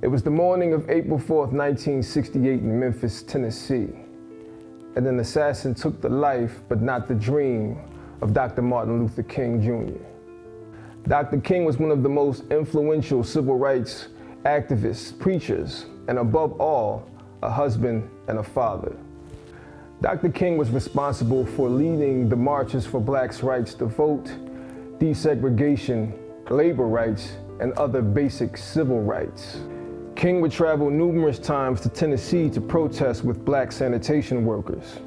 It was the morning of April 4th, 1968 in Memphis, Tennessee. And an assassin took the life, but not the dream, of Dr. Martin Luther King Jr. Dr. King was one of the most influential civil rights activists, preachers, and above all, a husband and a father. Dr. King was responsible for leading the marches for blacks' rights to vote, desegregation, labor rights, and other basic civil rights. King would travel numerous times to Tennessee to protest with black sanitation workers.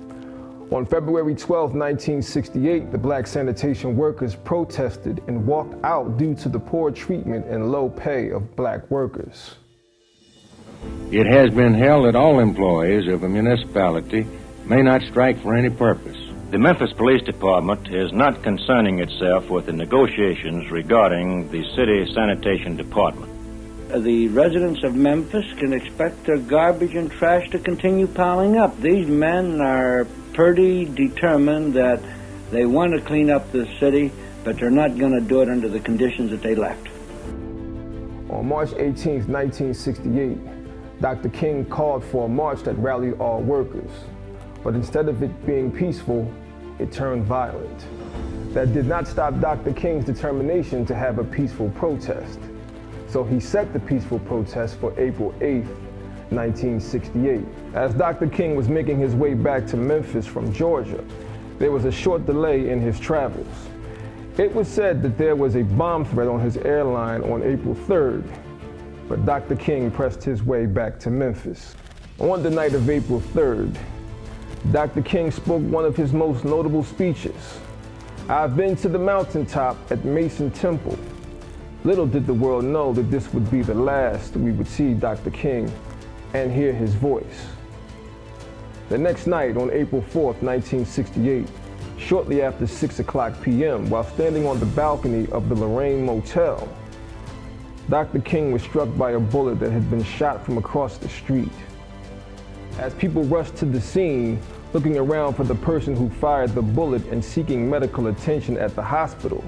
On February 12, 1968, the black sanitation workers protested and walked out due to the poor treatment and low pay of black workers. It has been held that all employees of a municipality may not strike for any purpose. The Memphis Police Department is not concerning itself with the negotiations regarding the city sanitation department. The residents of Memphis can expect their garbage and trash to continue piling up. These men are pretty determined that they want to clean up the city, but they're not going to do it under the conditions that they left. On March 18, 1968, Dr. King called for a march that rallied all workers. But instead of it being peaceful, it turned violent. That did not stop Dr. King's determination to have a peaceful protest. So he set the peaceful protest for April 8, 1968. As Dr. King was making his way back to Memphis from Georgia, there was a short delay in his travels. It was said that there was a bomb threat on his airline on April 3rd, but Dr. King pressed his way back to Memphis. On the night of April 3rd, Dr. King spoke one of his most notable speeches. "I've been to the mountaintop at Mason Temple." Little did the world know that this would be the last we would see Dr. King and hear his voice. The next night, on April 4th, 1968, shortly after 6:00 p.m., while standing on the balcony of the Lorraine Motel, Dr. King was struck by a bullet that had been shot from across the street. As people rushed to the scene, looking around for the person who fired the bullet and seeking medical attention at the hospital,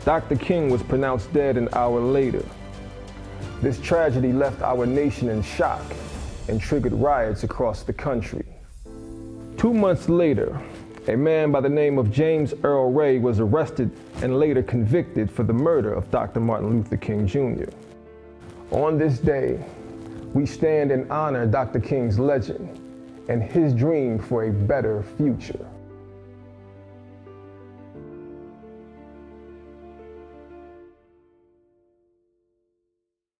Dr. King was pronounced dead an hour later. This tragedy left our nation in shock and triggered riots across the country. 2 months later, a man by the name of James Earl Ray was arrested and later convicted for the murder of Dr. Martin Luther King Jr. On this day, we stand and honor Dr. King's legend and his dream for a better future.